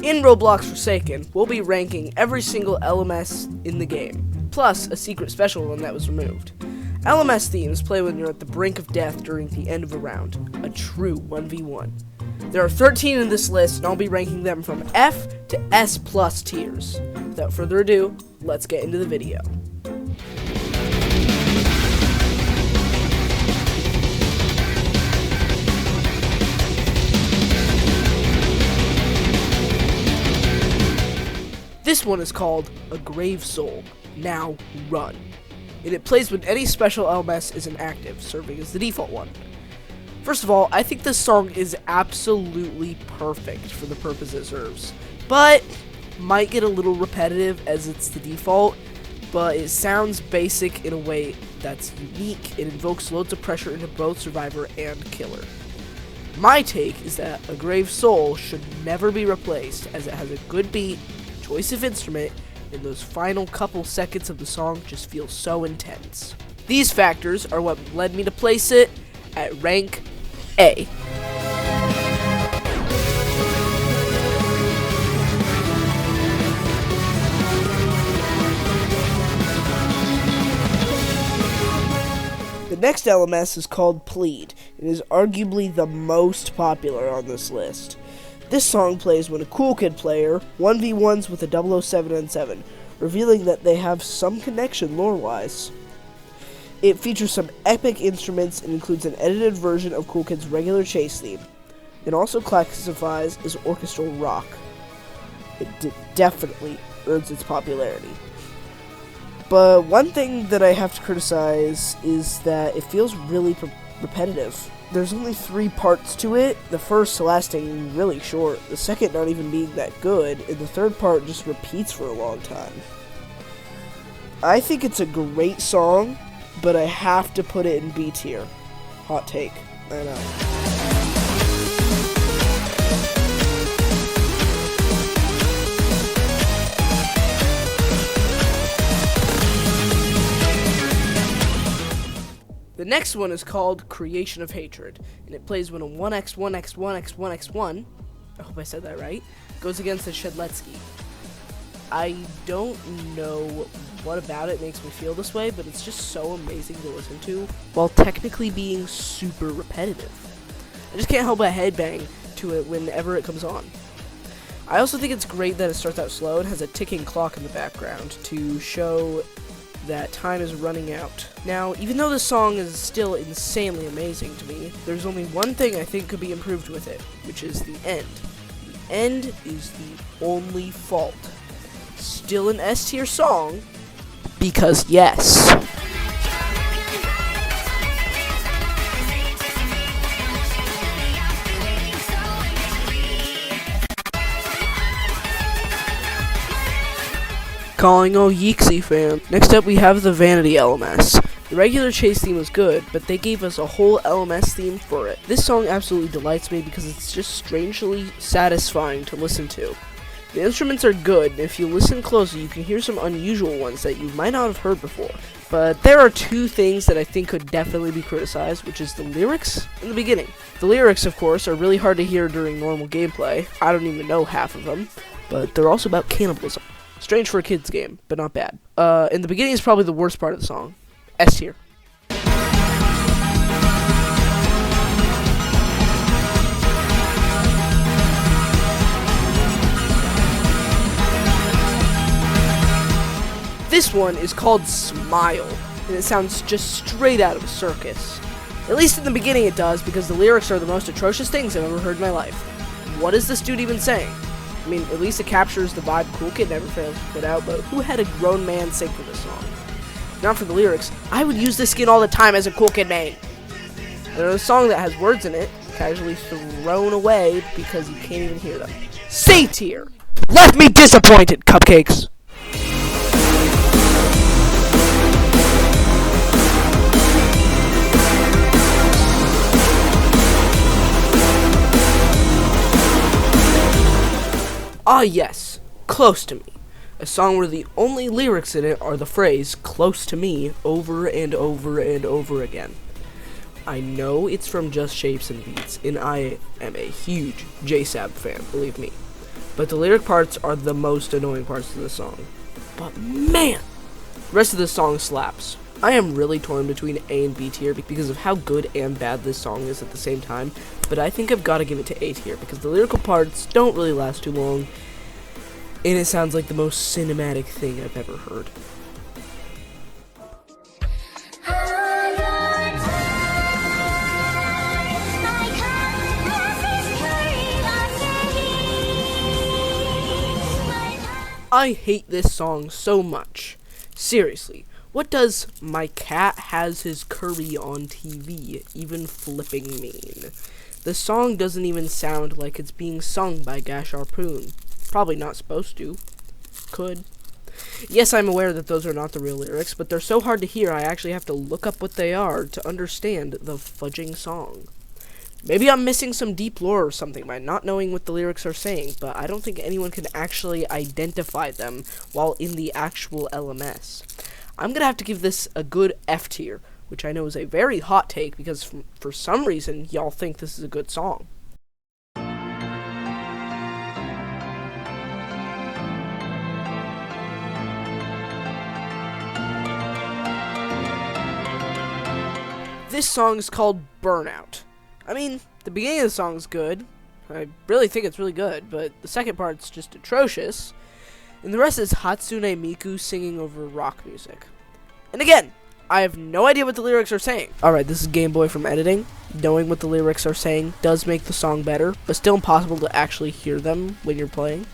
In Roblox Forsaken, we'll be ranking every single LMS in the game, plus a secret special one that was removed. LMS themes play when you're at the brink of death during the end of a round, a true 1v1. There are 13 in this list, and I'll be ranking them from F to S+ tiers. Without further ado, let's get into the video. This one is called A Grave Soul, Now Run, and it plays when any special LMS is inactive, serving as the default one. First of all, I think this song is absolutely perfect for the purpose it serves, but might get a little repetitive as it's the default, but it sounds basic in a way that's unique. It invokes loads of pressure into both survivor and killer. My take is that A Grave Soul should never be replaced, as it has a good beat, choice of instrument, and those final couple seconds of the song just feel so intense. These factors are what led me to place it at rank A. The next LMS is called Plead. It is arguably the most popular on this list. This song plays when a cool kid player 1v1s with a 007 revealing that they have some connection lore-wise. It features some epic instruments and includes an edited version of Cool Kid's regular chase theme. It also classifies as orchestral rock. It definitely earns its popularity. But one thing that I have to criticize is that it feels really repetitive. There's only 3 parts to it, the first lasting really short, the second not even being that good, and the third part just repeats for a long time. I think it's a great song, but I have to put it in B tier. Hot take, I know. The next one is called Creation of Hatred, and it plays when a 1x1x1x1x1, I hope I said that right, goes against a Shedletsky. I don't know what about it makes me feel this way, but it's just so amazing to listen to, while technically being super repetitive. I just can't help but headbang to it whenever it comes on. I also think it's great that it starts out slow and has a ticking clock in the background to show that time is running out. Now, even though the song is still insanely amazing to me, there's only one thing I think could be improved with it, which is the end. The end is the only fault. Still an S tier song, because yes. Calling all Yeeksy fan. Next up we have the Vanity LMS. The regular chase theme was good, but they gave us a whole LMS theme for it. This song absolutely delights me because it's just strangely satisfying to listen to. The instruments are good, and if you listen closely you can hear some unusual ones that you might not have heard before. But there are 2 things that I think could definitely be criticized, which is the lyrics and the beginning. The lyrics, of course, are really hard to hear during normal gameplay. I don't even know half of them, but they're also about cannibalism. Strange for a kid's game, but not bad. And the beginning is probably the worst part of the song. S tier. This one is called Smile, and it sounds just straight out of a circus. At least in the beginning it does, because the lyrics are the most atrocious things I've ever heard in my life. What is this dude even saying? I mean, at least it captures the vibe Cool Kid never fails to put out, but who had a grown man sing for this song? Not for the lyrics. I would use this skin all the time as a Cool Kid main. There's a song that has words in it, casually thrown away because you can't even hear them. C tier! Left me disappointed, cupcakes! Ah yes, Close to Me. A song where the only lyrics in it are the phrase, close to me, over and over and over again. I know it's from Just Shapes and Beats, and I am a huge JSAB fan, believe me. but the lyric parts are the most annoying parts of the song. But man, the rest of the song slaps. I am really torn between A and B tier because of how good and bad this song is at the same time, but I think I've got to give it to A tier because the lyrical parts don't really last too long, and it sounds like the most cinematic thing I've ever heard. I hate this song so much. Seriously, what does "my cat has his curry on TV" even flipping mean? The song doesn't even sound like it's being sung by YOUR.PROBLEM. Probably not supposed to. Could. Yes, I'm aware that those are not the real lyrics, but they're so hard to hear I actually have to look up what they are to understand the fudging song. Maybe I'm missing some deep lore or something by not knowing what the lyrics are saying, but I don't think anyone can actually identify them while in the actual LMS. I'm gonna have to give this a good F tier, which I know is a very hot take because for some reason y'all think this is a good song. This song is called Burnout. I mean, the beginning of the song is good. I really think it's really good, but the second part's just atrocious. And the rest is Hatsune Miku singing over rock music. And again, I have no idea what the lyrics are saying. Alright, this is Game Boy from editing. Knowing what the lyrics are saying does make the song better, but still impossible to actually hear them when you're playing.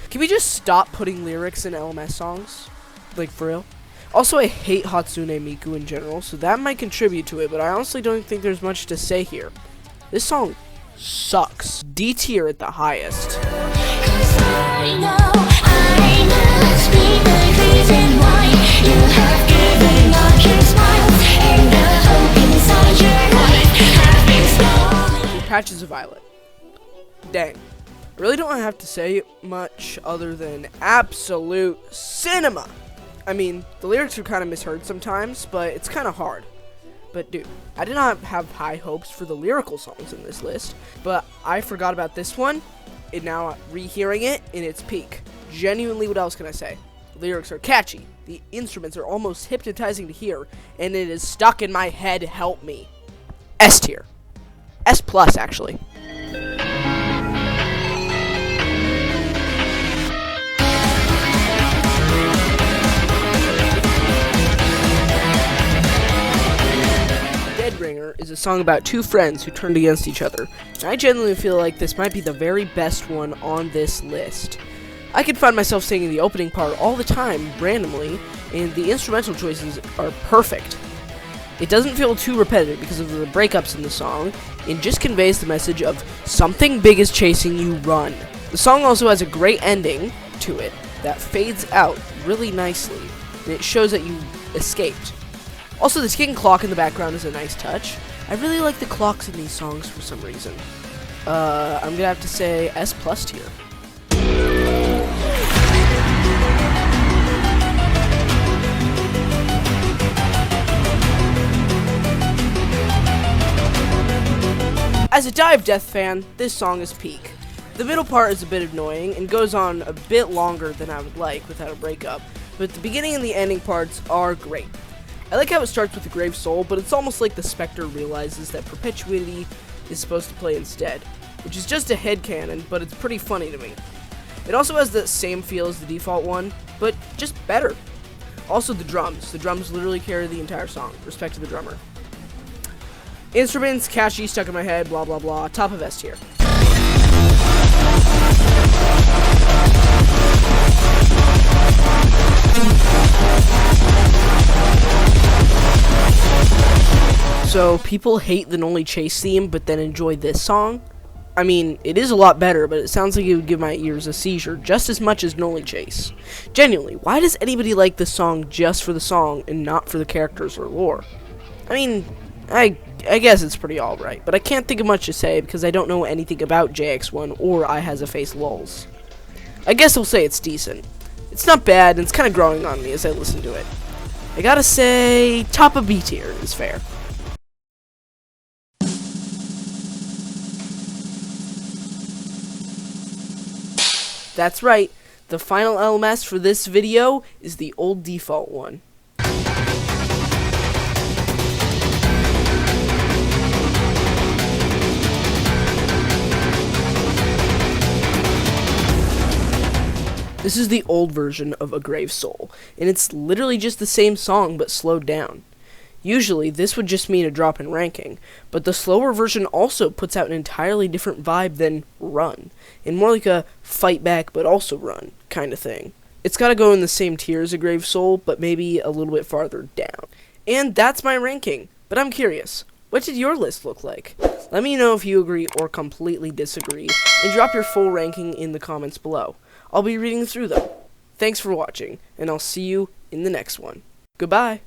Can we just stop putting lyrics in LMS songs? Like, for real? Also, I hate Hatsune Miku in general, so that might contribute to it, but I honestly don't think there's much to say here. This song sucks. D tier at the highest. Patches of Violet. Dang. I really don't have to say much other than absolute cinema. I mean, the lyrics are kind of misheard sometimes, but it's kind of hard. But dude, I did not have high hopes for the lyrical songs in this list, but I forgot about this one, and now rehearing it in its peak. Genuinely, what else can I say? The lyrics are catchy, the instruments are almost hypnotizing to hear, and it is stuck in my head, help me. S tier. S plus, actually. Is a song about two friends who turned against each other, and I genuinely feel like this might be the very best one on this list. I can find myself singing the opening part all the time, randomly, and the instrumental choices are perfect. It doesn't feel too repetitive because of the breakups in the song, and just conveys the message of something big is chasing you, run. The song also has a great ending to it that fades out really nicely, and it shows that you escaped. Also, the ticking clock in the background is a nice touch. I really like the clocks in these songs for some reason. I'm gonna have to say S plus tier. As a Die of Death fan, this song is peak. The middle part is a bit annoying and goes on a bit longer than I would like without a breakup, but the beginning and the ending parts are great. I like how it starts with the Grave Soul, but it's almost like the Spectre realizes that Perpetuity is supposed to play instead, which is just a headcanon, but it's pretty funny to me. It also has the same feel as the default one, but just better. Also the drums. The drums literally carry the entire song. Respect to the drummer. Instruments, catchy, stuck in my head, blah blah blah. Top of S tier. So, people hate the Nolly Chase theme, but then enjoy this song? I mean, it is a lot better, but it sounds like it would give my ears a seizure just as much as Nolly Chase. Genuinely, why does anybody like this song just for the song and not for the characters or lore? I mean, I guess it's pretty alright, but I can't think of much to say because I don't know anything about JX1 or I Has a Face lulz. I guess I'll say it's decent. It's not bad, and it's kind of growing on me as I listen to it. I gotta say, top of B tier is fair. That's right, the final LMS for this video is the old default one. This is the old version of A Grave Soul, and it's literally just the same song but slowed down. Usually, this would just mean a drop in ranking, but the slower version also puts out an entirely different vibe than Run, and more like a fight back but also run kind of thing. It's gotta go in the same tier as A Grave Soul, but maybe a little bit farther down. And that's my ranking, but I'm curious, what did your list look like? Let me know if you agree or completely disagree, and drop your full ranking in the comments below. I'll be reading through them. Thanks for watching, and I'll see you in the next one. Goodbye!